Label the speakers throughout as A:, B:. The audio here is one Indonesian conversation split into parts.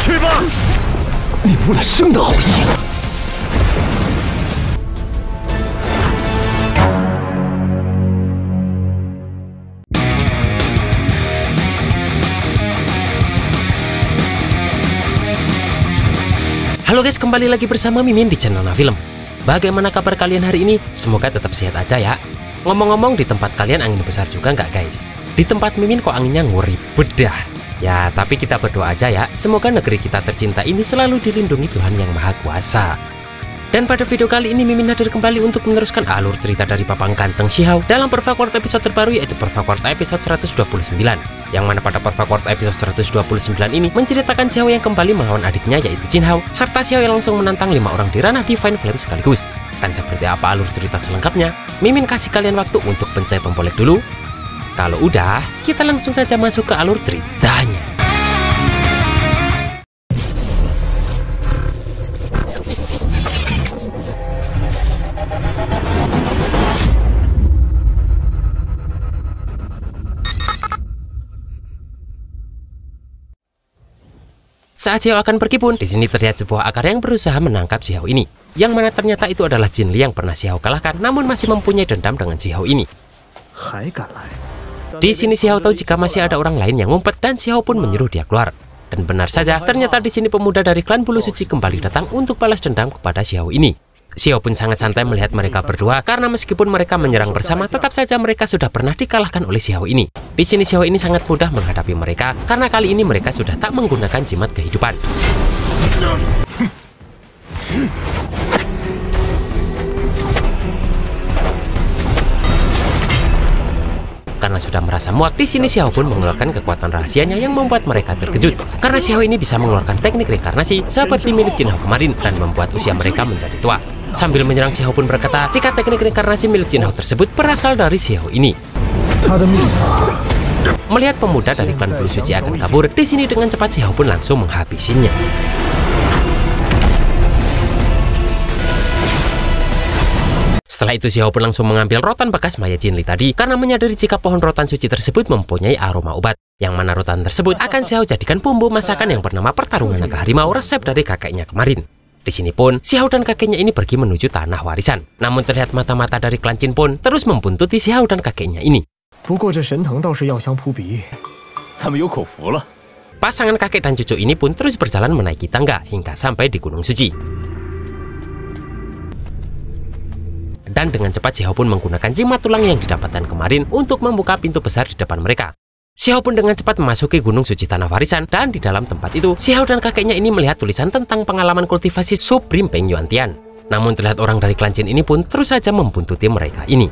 A: 去吧！
B: 你误了生的好意。
C: Halo guys, kembali lagi bersama Mimin di channel Nafilm. Bagaimana kabar kalian hari ini? Semoga tetap sehat aja ya. Ngomong-ngomong, di tempat kalian angin besar juga nggak guys? Di tempat Mimin kok anginnya ngeri bedah. Ya, tapi kita berdoa aja ya, semoga negeri kita tercinta ini selalu dilindungi Tuhan Yang Maha Kuasa. Dan pada video kali ini Mimin hadir kembali untuk meneruskan alur cerita dari Papang Ganteng Xiao dalam Perfect World episode terbaru, yaitu Perfect World episode 129. Yang mana pada Perfect World episode 129 ini menceritakan Xiao yang kembali melawan adiknya yaitu Jin Hao, serta Xiao yang langsung menantang 5 orang di ranah Divine Flame sekaligus. Dan seperti apa alur cerita selengkapnya, Mimin kasih kalian waktu untuk pencet tombol like dulu. Kalau udah, kita langsung saja masuk ke alur ceritanya. Saat Xiao akan pergi pun, di sini terlihat sebuah akar yang berusaha menangkap Xiao ini. Yang mana ternyata itu adalah Jin Li yang pernah Xiao kalahkan, namun masih mempunyai dendam dengan Xiao ini. Di sini Xiao tahu jika masih ada orang lain yang ngumpet dan Xiao pun menyuruh dia keluar. Dan benar saja, ternyata di sini pemuda dari klan Bulu Suci kembali datang untuk balas dendam kepada Xiao ini. Xiao pun sangat santai melihat mereka berdua karena meskipun mereka menyerang bersama, tetap saja mereka sudah pernah dikalahkan oleh Xiao ini. Di sini Xiao ini sangat mudah menghadapi mereka karena kali ini mereka sudah tak menggunakan jimat kehidupan. Karena sudah merasa muak, di sini Xiao pun mengeluarkan kekuatan rahasianya yang membuat mereka terkejut. Karena Xiao ini bisa mengeluarkan teknik reinkarnasi seperti milik Jin Hao kemarin dan membuat usia mereka menjadi tua. Sambil menyerang, Xiao pun berkata jika teknik reinkarnasi milik Jin Hao tersebut berasal dari Xiao ini. Melihat pemuda dari klan Bulu Suci akan kabur, di sini dengan cepat Xiao pun langsung menghabisinya. Setelah itu Xiao pun langsung mengambil rotan bekas mayat Jin Li tadi karena menyadari jika pohon rotan suci tersebut mempunyai aroma obat. Yang mana rotan tersebut akan Xiao jadikan bumbu masakan yang bernama Pertarungan Naga Harimau, resep dari kakeknya kemarin. Di sini pun Xiao dan kakeknya ini pergi menuju tanah warisan. Namun terlihat mata-mata dari klan Jin pun terus membuntuti Xiao dan kakeknya ini. Pasangan kakek dan cucu ini pun terus berjalan menaiki tangga hingga sampai di Gunung Suci. Dan dengan cepat Xiao pun menggunakan jimat tulang yang didapatkan kemarin untuk membuka pintu besar di depan mereka. Xiao pun dengan cepat memasuki Gunung Suci Tanah Warisan, dan di dalam tempat itu Xiao dan kakeknya ini melihat tulisan tentang pengalaman kultivasi Supreme Peng Yuantian. Namun terlihat orang dari klan Jin ini pun terus saja membuntuti mereka ini.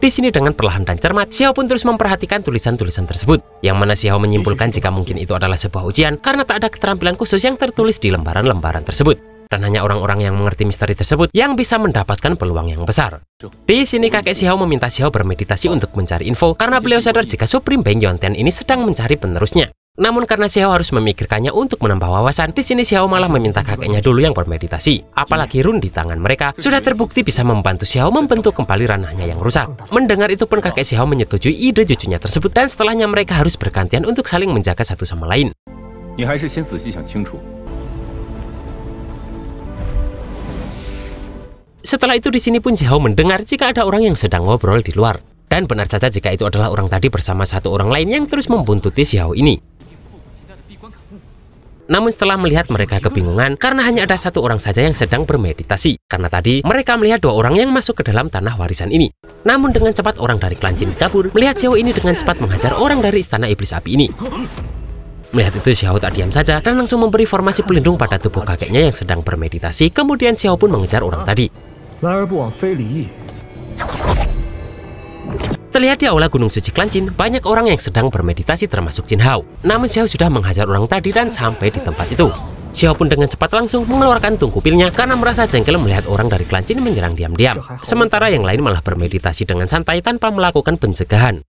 C: Di sini dengan perlahan dan cermat, Xiao pun terus memperhatikan tulisan-tulisan tersebut. Yang mana Xiao menyimpulkan jika mungkin itu adalah sebuah ujian karena tak ada keterampilan khusus yang tertulis di lembaran-lembaran tersebut. Dan hanya orang-orang yang mengerti misteri tersebut yang bisa mendapatkan peluang yang besar. Di sini kakek Xiao meminta Xiao bermeditasi untuk mencari info karena beliau sadar jika Supreme Peng Yuantian ini sedang mencari penerusnya. Namun karena Xiao harus memikirkannya untuk menambah wawasan, di sini Xiao malah meminta kakeknya dulu yang bermeditasi. Apalagi rune di tangan mereka sudah terbukti bisa membantu Xiao membentuk kembali ranahnya yang rusak. Mendengar itu pun kakek Xiao menyetujui ide cucunya tersebut dan setelahnya mereka harus bergantian untuk saling menjaga satu sama lain. Setelah itu di sini pun Xiao mendengar jika ada orang yang sedang ngobrol di luar. Dan benar saja jika itu adalah orang tadi bersama satu orang lain yang terus membuntuti Xiao ini. Namun setelah melihat mereka kebingungan karena hanya ada satu orang saja yang sedang bermeditasi. Karena tadi mereka melihat 2 orang yang masuk ke dalam tanah warisan ini. Namun dengan cepat orang dari klan Jin kabur, melihat Xiao ini dengan cepat menghajar orang dari istana iblis api ini. Melihat itu Xiao tak diam saja dan langsung memberi formasi pelindung pada tubuh kakeknya yang sedang bermeditasi. Kemudian Xiao pun mengejar orang tadi. Terlihat di aula Gunung Suci Klan Jin, banyak orang yang sedang bermeditasi termasuk Jin Hao. Namun Xiao sudah menghajar orang tadi dan sampai di tempat itu. Xiao pun dengan cepat langsung mengeluarkan tungkupilnya karena merasa jengkel melihat orang dari Klan Jin menyerang diam-diam. Sementara yang lain malah bermeditasi dengan santai tanpa melakukan pencegahan.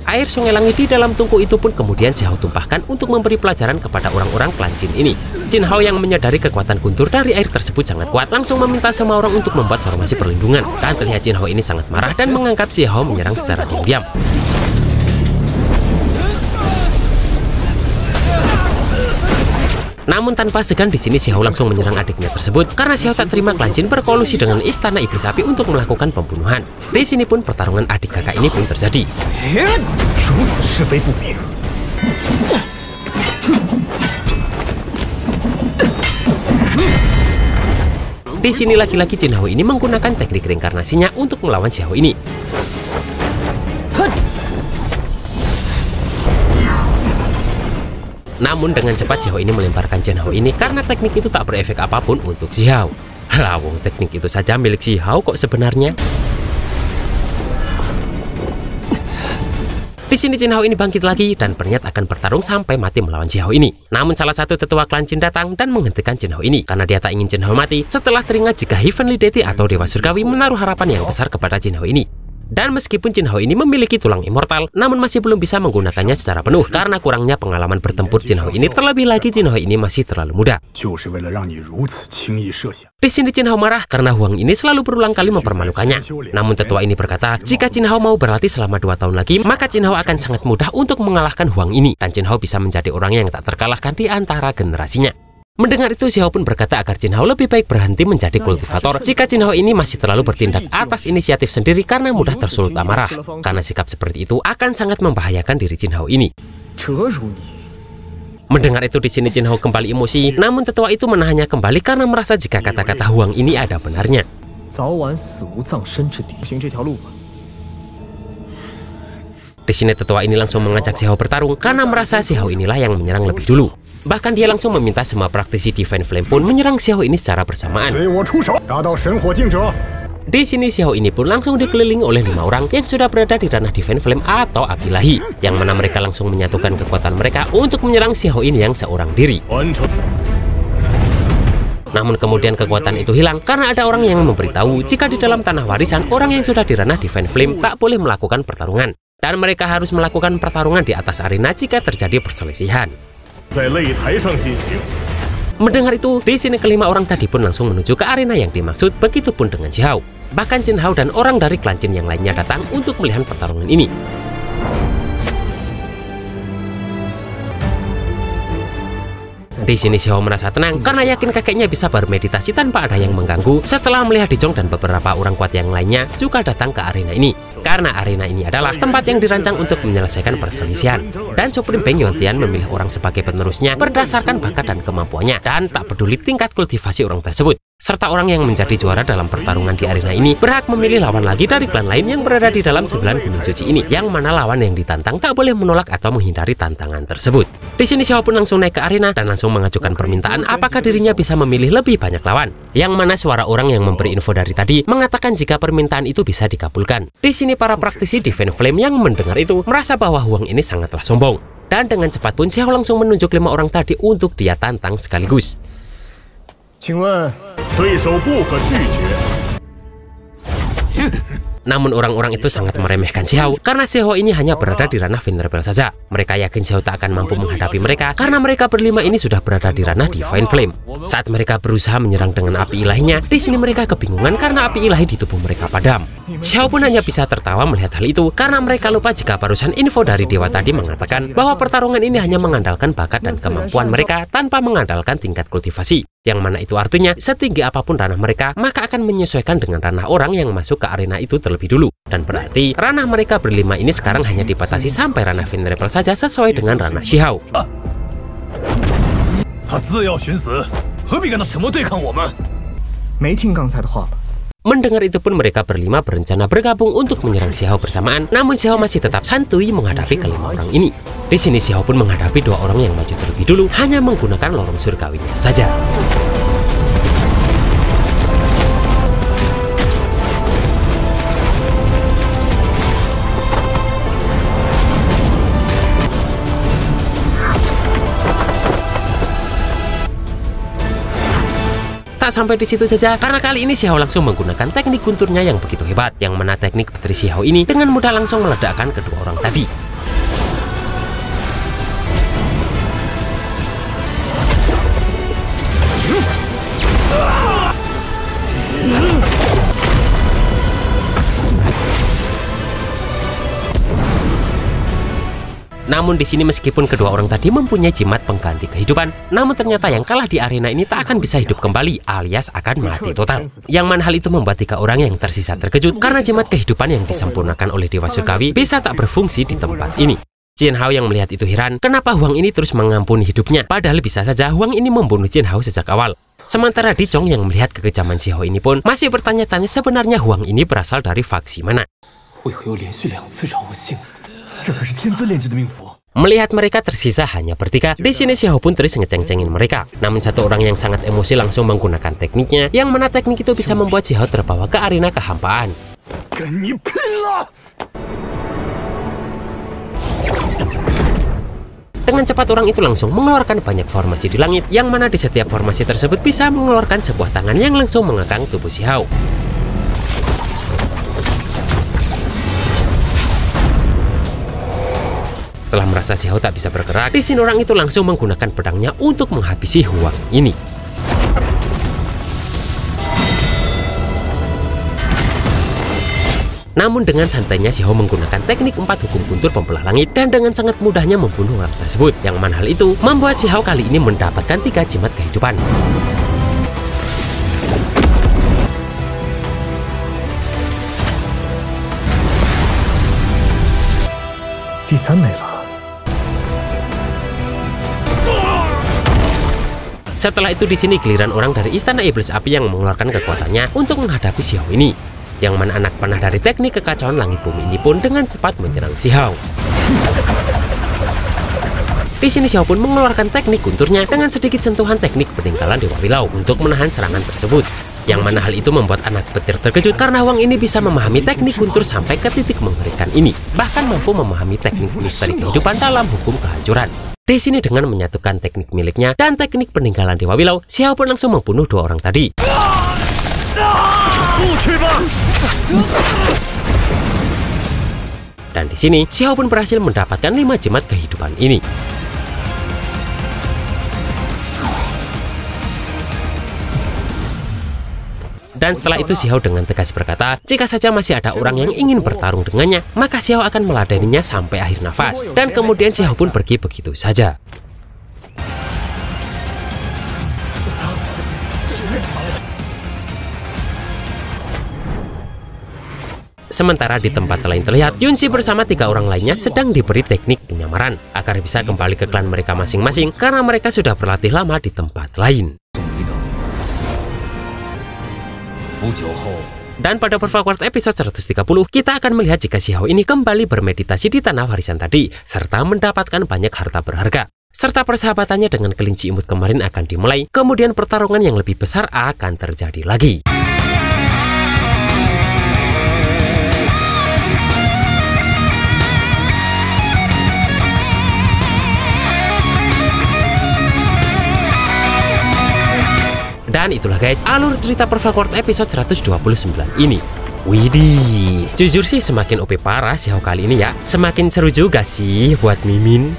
C: Air sungai langit di dalam tungku itu pun kemudian Xiao tumpahkan untuk memberi pelajaran kepada orang-orang klan Jin ini. Jin Hao yang menyadari kekuatan guntur dari air tersebut sangat kuat, langsung meminta semua orang untuk membuat formasi perlindungan. Dan terlihat Jin Hao ini sangat marah dan menganggap Xiao menyerang secara diam-diam. Namun tanpa segan di sini Xiao langsung menyerang adiknya tersebut karena Xiao tak terima klan Jin berkolusi dengan istana iblis api untuk melakukan pembunuhan. Di sini pun pertarungan adik kakak ini pun terjadi. Di sini laki-laki Jin Hao ini menggunakan teknik reinkarnasinya untuk melawan Xiao ini. Namun dengan cepat Xiao ini melemparkan Jin Hao ini karena teknik itu tak berefek apapun untuk Xiao. Lawang teknik itu saja milik Xiao kok sebenarnya. Di sini Jin Hao ini bangkit lagi dan berniat akan bertarung sampai mati melawan Xiao ini. Namun salah satu tetua klan Jin datang dan menghentikan Jin Hao ini karena dia tak ingin Jin Hao mati setelah teringat jika Heavenly Deity atau Dewa Surgawi menaruh harapan yang besar kepada Jin Hao ini. Dan meskipun Jin Hao ini memiliki tulang immortal, namun masih belum bisa menggunakannya secara penuh karena kurangnya pengalaman bertempur Jin Hao ini. Terlebih lagi Jin Hao ini masih terlalu muda. Di sini Jin Hao marah karena Huang ini selalu berulang kali mempermalukannya. Namun tetua ini berkata, jika Jin Hao mau berlatih selama 2 tahun lagi, maka Jin Hao akan sangat mudah untuk mengalahkan Huang ini. Dan Jin Hao bisa menjadi orang yang tak terkalahkan di antara generasinya. Mendengar itu, Xiao pun berkata agar Jin Hao lebih baik berhenti menjadi kultivator jika Jin Hao ini masih terlalu bertindak atas inisiatif sendiri karena mudah tersulut amarah. Karena sikap seperti itu akan sangat membahayakan diri Jin Hao ini. Mendengar itu di sini Jin Hao kembali emosi, namun tetua itu menahannya kembali karena merasa jika kata-kata Huang ini ada benarnya. Di sini tetua ini langsung mengajak Xiao bertarung karena merasa Xiao inilah yang menyerang lebih dulu. Bahkan dia langsung meminta semua praktisi Divine Flame pun menyerang Xiao ini secara bersamaan. Di sini Xiao ini pun langsung dikelilingi oleh 5 orang yang sudah berada di ranah Divine Flame atau api ilahi, yang mana mereka langsung menyatukan kekuatan mereka untuk menyerang Xiao ini yang seorang diri. Namun kemudian kekuatan itu hilang karena ada orang yang memberitahu jika di dalam tanah warisan orang yang sudah di ranah Divine Flame tak boleh melakukan pertarungan. Dan mereka harus melakukan pertarungan di atas arena jika terjadi perselisihan. Mendengar itu, di sini kelima orang tadi pun langsung menuju ke arena yang dimaksud, begitupun dengan Xiao. Bahkan Jin Hao dan orang dari klan Jin yang lainnya datang untuk melihat pertarungan ini. Di sini Xiao merasa tenang karena yakin kakeknya bisa bermeditasi tanpa ada yang mengganggu setelah melihat Dizong dan beberapa orang kuat yang lainnya juga datang ke arena ini. Karena arena ini adalah tempat yang dirancang untuk menyelesaikan perselisihan. Dan Supreme Peng Yuantian memilih orang sebagai penerusnya berdasarkan bakat dan kemampuannya dan tak peduli tingkat kultivasi orang tersebut. Serta orang yang menjadi juara dalam pertarungan di arena ini berhak memilih lawan lagi dari klan lain yang berada di dalam 9 gunung suci ini, yang mana lawan yang ditantang tak boleh menolak atau menghindari tantangan tersebut. Di sini Xiao pun langsung naik ke arena dan langsung mengajukan permintaan apakah dirinya bisa memilih lebih banyak lawan, yang mana suara orang yang memberi info dari tadi mengatakan jika permintaan itu bisa dikabulkan. Di sini para praktisi Divine Flame yang mendengar itu merasa bahwa Huang ini sangatlah sombong, dan dengan cepat pun Xiao langsung menunjuk 5 orang tadi untuk dia tantang sekaligus. Namun orang-orang itu sangat meremehkan Xiao karena Xiao ini hanya berada di ranah Venerable saja. Mereka yakin Xiao tak akan mampu menghadapi mereka karena mereka berlima ini sudah berada di ranah Divine Flame. Saat mereka berusaha menyerang dengan api ilahinya, di sini mereka kebingungan karena api ilahi di tubuh mereka padam. Xiao pun hanya bisa tertawa melihat hal itu karena mereka lupa jika barusan info dari dewa tadi mengatakan bahwa pertarungan ini hanya mengandalkan bakat dan kemampuan mereka tanpa mengandalkan tingkat kultivasi. Yang mana itu artinya setinggi apapun ranah mereka maka akan menyesuaikan dengan ranah orang yang masuk ke arena itu terlebih dulu. Dan berarti ranah mereka berlima ini sekarang hanya dibatasi sampai ranah Venerable saja sesuai dengan ranah Xiao. Mendengar itu pun mereka berlima berencana bergabung untuk menyerang Xiao bersamaan. Namun Xiao masih tetap santuy menghadapi kelima orang ini. Di sini Xiao pun menghadapi 2 orang yang maju terlebih dulu hanya menggunakan lorong surgawinya saja. Tak sampai di situ saja, karena kali ini Xiao langsung menggunakan teknik gunturnya yang begitu hebat, yang mana teknik Putri Xiao ini dengan mudah langsung meledakkan kedua orang tadi. Namun di sini meskipun kedua orang tadi mempunyai jimat pengganti kehidupan, namun ternyata yang kalah di arena ini tak akan bisa hidup kembali alias akan mati total. Yang mana hal itu membuat 3 orang yang tersisa terkejut karena jimat kehidupan yang disempurnakan oleh Dewa Surgawi bisa tak berfungsi di tempat ini. Jin Hao yang melihat itu heran, kenapa Huang ini terus mengampuni hidupnya, padahal bisa saja Huang ini membunuh Jin Hao sejak awal. Sementara Di Chong yang melihat kekejaman Si Hao ini pun masih bertanya-tanya sebenarnya Huang ini berasal dari faksi mana. Melihat mereka tersisa hanya bertiga, di sini Si Hao pun terus ngeceng-cengin mereka. Namun satu orang yang sangat emosi langsung menggunakan tekniknya, yang mana teknik itu bisa membuat Si Hao terbawa ke arena kehampaan. Dengan cepat orang itu langsung mengeluarkan banyak formasi di langit, yang mana di setiap formasi tersebut bisa mengeluarkan sebuah tangan yang langsung mengekang tubuh Si Hao. Setelah merasa Si Hao tak bisa bergerak, di sini orang itu langsung menggunakan pedangnya untuk menghabisi Huang ini. Namun dengan santainya Si Hao menggunakan teknik 4 hukum guntur pembelah langit dan dengan sangat mudahnya membunuh orang tersebut. Yang mana hal itu membuat Si Hao kali ini mendapatkan 3 jimat kehidupan. Setelah itu di sini giliran orang dari Istana Iblis Api yang mengeluarkan kekuatannya untuk menghadapi Si Hao ini. Yang mana anak panah dari teknik kekacauan langit bumi ini pun dengan cepat menyerang Si Hao. Di sini Si Hao pun mengeluarkan teknik gunturnya dengan sedikit sentuhan teknik peninggalan Dewa Wilau untuk menahan serangan tersebut. Yang mana hal itu membuat anak petir terkejut karena Huang ini bisa memahami teknik guntur sampai ke titik mengerikan ini. Bahkan mampu memahami teknik misteri kehidupan dalam hukum kehancuran. Di sini dengan menyatukan teknik miliknya dan teknik peninggalan Dewa Wilau, Si Hao pun langsung membunuh 2 orang tadi. Dan di sini Si Hao pun berhasil mendapatkan 5 jimat kehidupan ini. Dan setelah itu Si Hao dengan tegas berkata, jika saja masih ada orang yang ingin bertarung dengannya, maka Si Hao akan meladeninya sampai akhir nafas. Dan kemudian Si Hao pun pergi begitu saja. Sementara di tempat lain terlihat, Yunzi bersama 3 orang lainnya sedang diberi teknik penyamaran agar bisa kembali ke klan mereka masing-masing karena mereka sudah berlatih lama di tempat lain. Dan pada Perfect World episode 130, kita akan melihat jika Si Hao ini kembali bermeditasi di tanah warisan tadi, serta mendapatkan banyak harta berharga. Serta persahabatannya dengan kelinci imut kemarin akan dimulai, kemudian pertarungan yang lebih besar akan terjadi lagi. Dan itulah guys, alur cerita Perfect World episode 129 ini. Widih, jujur sih semakin OP parah Si Hao kali ini ya. Semakin seru juga sih buat Mimin.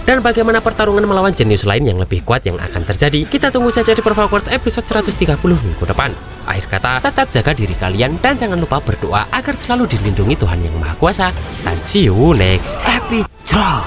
C: Dan bagaimana pertarungan melawan jenius lain yang lebih kuat yang akan terjadi, kita tunggu saja di Perfect World episode 130 minggu depan. Akhir kata, tetap jaga diri kalian dan jangan lupa berdoa agar selalu dilindungi Tuhan Yang Maha Kuasa. Dan see you next episode.